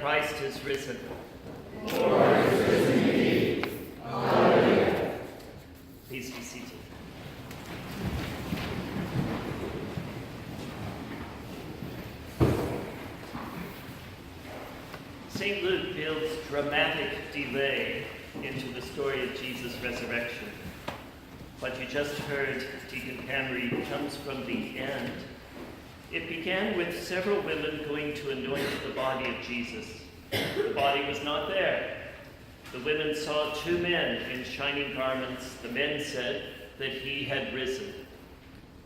Christ is risen. Lord is risen indeed. Hallelujah. Please be seated. St. Luke builds dramatic delay into the story of Jesus' resurrection. What you just heard, Deacon Camry, comes from the end. It began with several women going to anoint the body of Jesus. The body was not there. The women saw two men in shining garments. The men said that he had risen.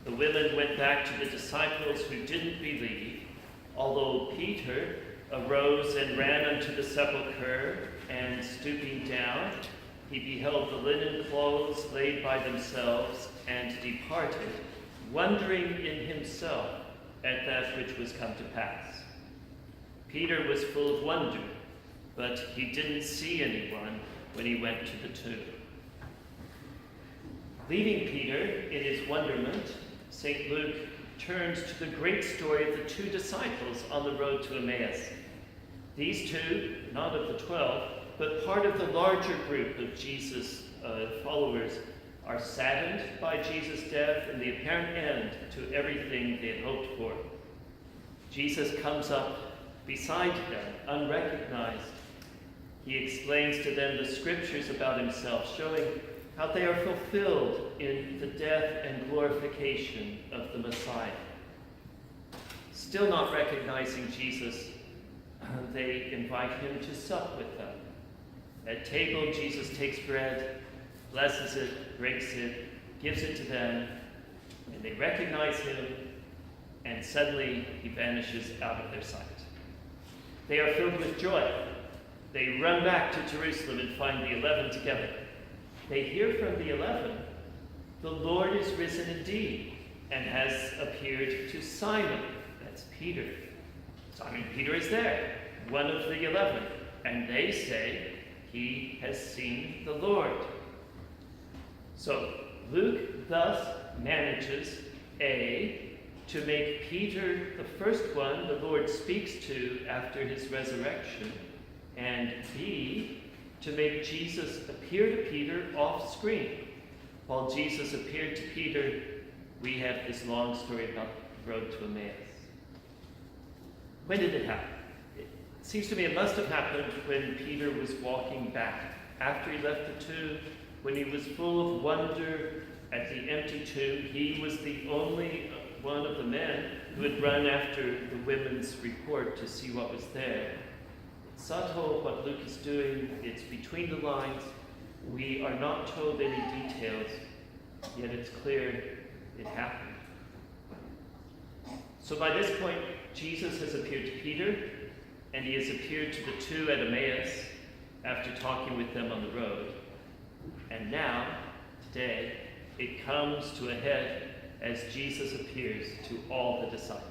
The women went back to the disciples who didn't believe, although Peter arose and ran unto the sepulchre, and stooping down, he beheld the linen clothes laid by themselves, and departed, wondering in himself at that which was come to pass. Peter was full of wonder, but he didn't see anyone when he went to the tomb. Leaving Peter in his wonderment, St. Luke turns to the great story of the two disciples on the road to Emmaus. These two, not of the 12, but part of the larger group of Jesus' followers, are saddened by Jesus' death and the apparent end to everything they had hoped for. Jesus comes up beside them, unrecognized. He explains to them the scriptures about himself, showing how they are fulfilled in the death and glorification of the Messiah. Still not recognizing Jesus, they invite him to sup with them. At table, Jesus takes bread, blesses it, breaks it, gives it to them, and they recognize him, and suddenly he vanishes out of their sight. They are filled with joy. They run back to Jerusalem and find the 11 together. They hear from the 11, the Lord is risen indeed, and has appeared to Simon. That's Peter. Simon Peter is there, one of the 11, and they say he has seen the Lord. So Luke thus manages, A, to make Peter the first one the Lord speaks to after his resurrection, and B, to make Jesus appear to Peter off screen. While Jesus appeared to Peter, we have this long story about the road to Emmaus. When did it happen? It seems to me it must have happened when Peter was walking back. After he left the tomb, when he was full of wonder at the empty tomb, he was the only one of the men who had run after the women's report to see what was there. It's subtle what Luke is doing. It's between the lines. We are not told any details, yet it's clear it happened. So by this point, Jesus has appeared to Peter, and he has appeared to the two at Emmaus after talking with them on the road. And now, today, it comes to a head as Jesus appears to all the disciples.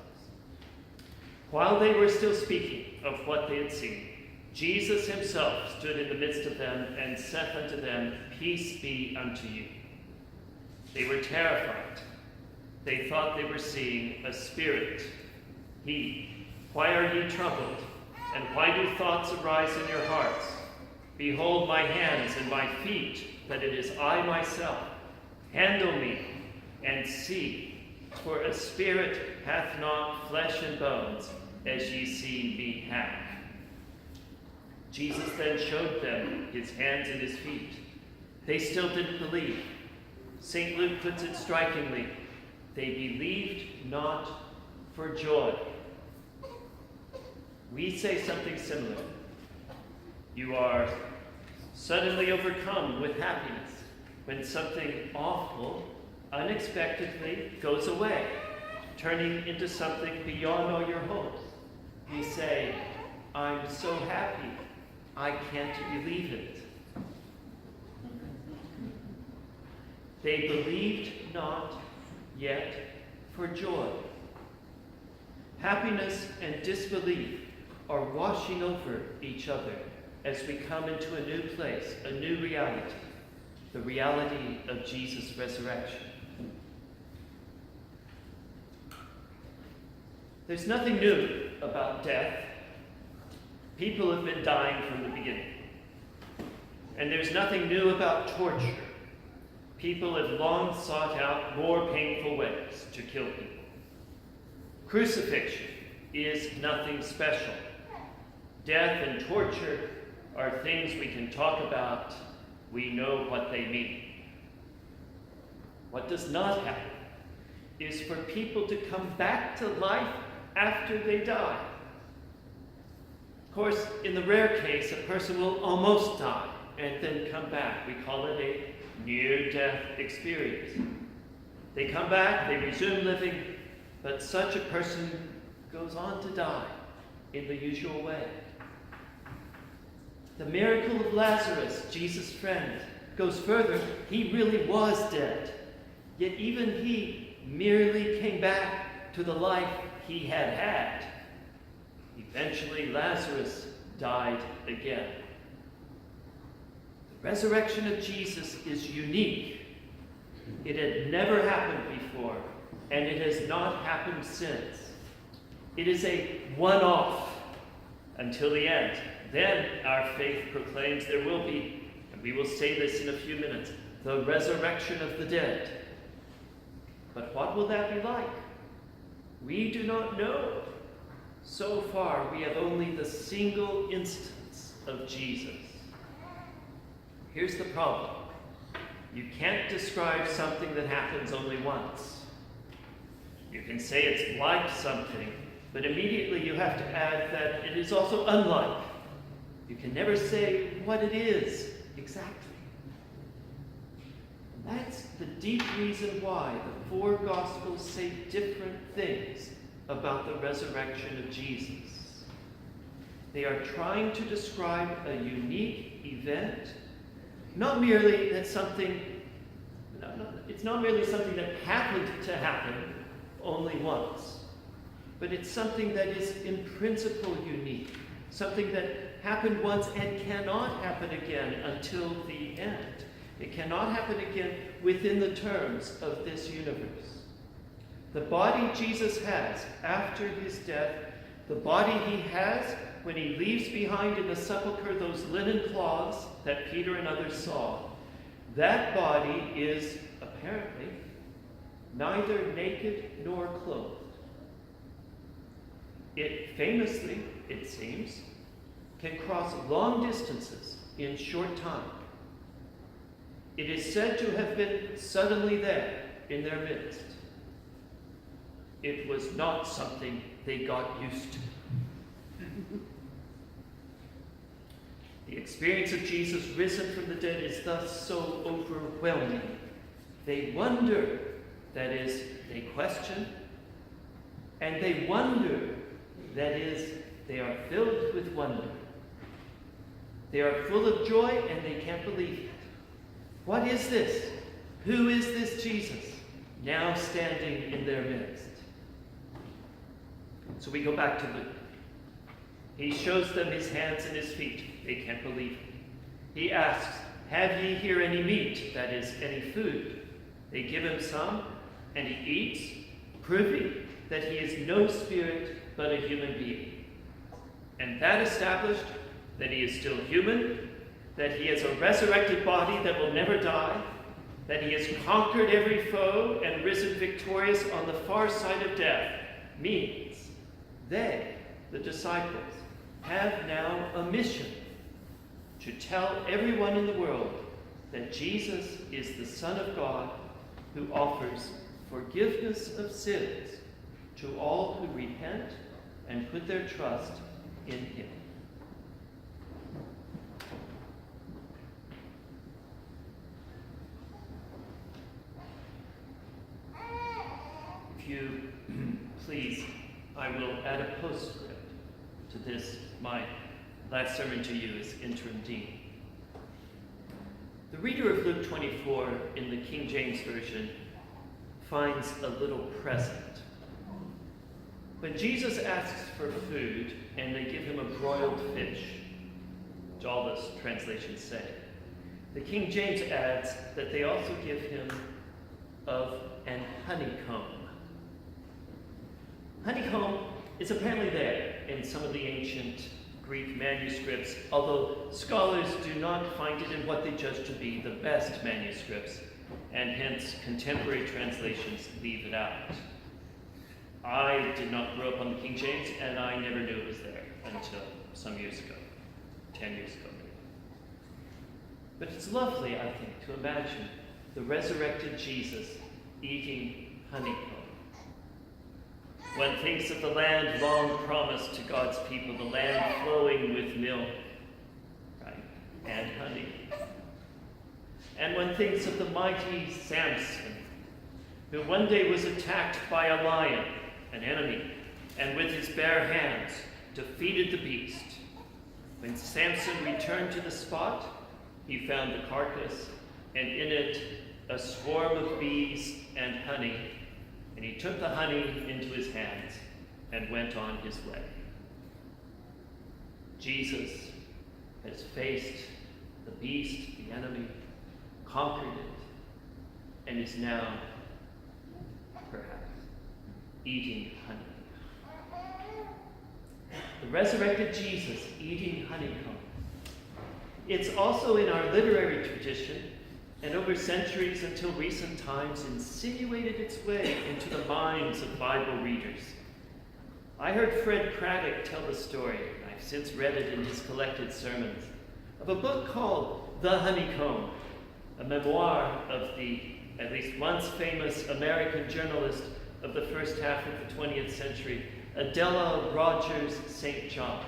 While they were still speaking of what they had seen, Jesus himself stood in the midst of them and said unto them, Peace be unto you. They were terrified. They thought they were seeing a spirit. Why are ye troubled? And why do thoughts arise in your hearts? Behold my hands and my feet, that it is I myself. Handle me, and see, for a spirit hath not flesh and bones, as ye see me have. Jesus then showed them his hands and his feet. They still didn't believe. St. Luke puts it strikingly, they believed not for joy. We say something similar. You are suddenly overcome with happiness when something awful unexpectedly goes away, turning into something beyond all your hopes. You say, I'm so happy, I can't believe it. They believed not, yet for joy. Happiness and disbelief are washing over each other as we come into a new place, a new reality, the reality of Jesus' resurrection. There's nothing new about death. People have been dying from the beginning. And there's nothing new about torture. People have long sought out more painful ways to kill people. Crucifixion is nothing special. Death and torture are things we can talk about. We know what they mean. What does not happen is for people to come back to life after they die. Of course, in the rare case, a person will almost die and then come back. We call it a near-death experience. They come back, they resume living, but such a person goes on to die in the usual way. The miracle of Lazarus, Jesus' friend, goes further. He really was dead, yet even he merely came back to the life he had had. Eventually, Lazarus died again. The resurrection of Jesus is unique. It had never happened before, and it has not happened since. It is a one-off until the end. Then our faith proclaims there will be, and we will say this in a few minutes, the resurrection of the dead. But what will that be like? We do not know. So far, we have only the single instance of Jesus. Here's the problem. You can't describe something that happens only once. You can say it's like something, but immediately you have to add that it is also unlike. You can never say what it is exactly. And that's the deep reason why the four Gospels say different things about the resurrection of Jesus. They are trying to describe a unique event, not merely that something, it's not merely something that happened to happen only once, but it's something that is in principle unique, something that happened once and cannot happen again until the end. It cannot happen again within the terms of this universe. The body Jesus has after his death, the body he has when he leaves behind in the sepulchre those linen cloths that Peter and others saw, that body is apparently neither naked nor clothed. It famously, it seems, can cross long distances in short time. It is said to have been suddenly there in their midst. It was not something they got used to. The experience of Jesus risen from the dead is thus so overwhelming. They wonder, that is, they question, and they wonder, that is, they are filled with wonder. They are full of joy and they can't believe it. What is this? Who is this Jesus now standing in their midst? So we go back to Luke. He shows them his hands and his feet. They can't believe it. He asks, "Have ye here any meat?" That is, any food. They give him some, and he eats, proving that he is no spirit but a human being. And that established that he is still human, that he has a resurrected body that will never die, that he has conquered every foe and risen victorious on the far side of death, means they, the disciples, have now a mission to tell everyone in the world that Jesus is the Son of God who offers forgiveness of sins to all who repent and put their trust in him. If you please, I will add a postscript to this, my last sermon to you as interim dean. The reader of Luke 24 in the King James Version finds a little present. When Jesus asks for food and they give him a broiled fish, which all those translations say, the King James adds that they also give him of an honeycomb. Honeycomb is apparently there in some of the ancient Greek manuscripts, although scholars do not find it in what they judge to be the best manuscripts, and hence contemporary translations leave it out. I did not grow up on the King James, and I never knew it was there until some years ago, 10 years ago maybe. But it's lovely, I think, to imagine the resurrected Jesus eating honeycomb. One thinks of the land long promised to God's people, the land flowing with milk, right, and honey. And one thinks of the mighty Samson, who one day was attacked by a lion, an enemy, and with his bare hands defeated the beast. When Samson returned to the spot, he found the carcass, and in it a swarm of bees and honey, and he took the honey into his hands and went on his way. Jesus has faced the beast, the enemy, conquered it, and is now, perhaps, eating honey. The resurrected Jesus eating honeycomb. It's also in our literary tradition, and over centuries until recent times insinuated its way into the minds of Bible readers. I heard Fred Craddock tell the story, and I've since read it in his collected sermons, of a book called The Honeycomb, a memoir of the at least once famous American journalist of the first half of the 20th century, Adela Rogers St. John's.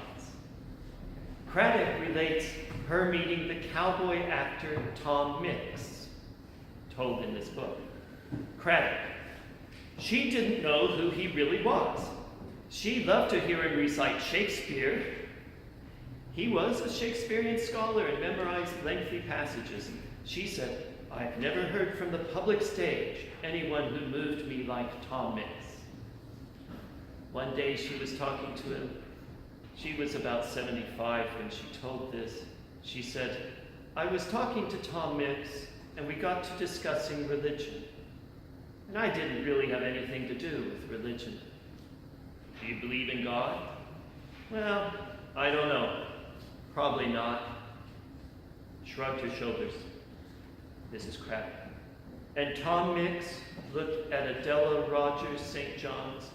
Craddock relates her meeting the cowboy actor Tom Mix, told in this book. Craddock: she didn't know who he really was. She loved to hear him recite Shakespeare. He was a Shakespearean scholar and memorized lengthy passages. She said, "I've never heard from the public stage anyone who moved me like Tom Mix." One day she was talking to him. She was about 75 when she told this. She said, "I was talking to Tom Mix, and we got to discussing religion. And I didn't really have anything to do with religion. Do you believe in God? Well, I don't know. Probably not." Shrugged her shoulders. This is Craddock. And Tom Mix looked at Adela Rogers St. John's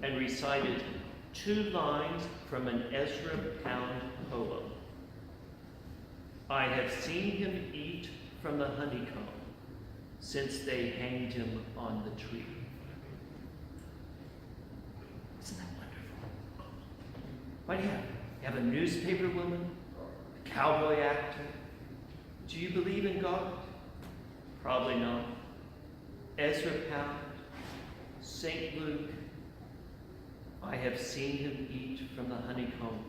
and recited 2 lines from an Ezra Pound poem. "I have seen him eat from the honeycomb since they hanged him on the tree." Isn't that wonderful? What do you have? You have a newspaper woman, a cowboy actor. Do you believe in God? Probably not. Ezra Pound, St. Luke, "I have seen him eat from the honeycomb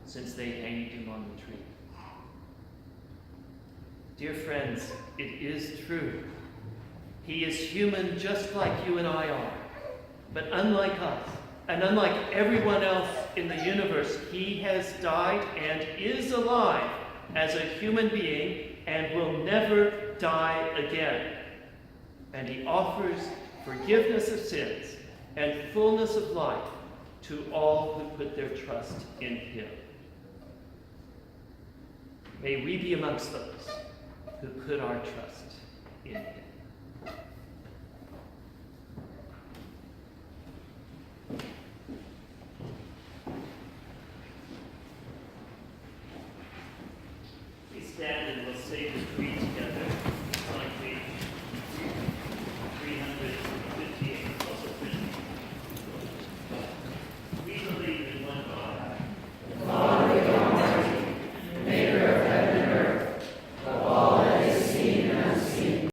since they hanged him on the tree." Dear friends, it is true. He is human just like you and I are. But unlike us, and unlike everyone else in the universe, he has died and is alive as a human being and will never die again. And he offers forgiveness of sins and fullness of life to all who put their trust in him. May we be amongst those who put our trust in him.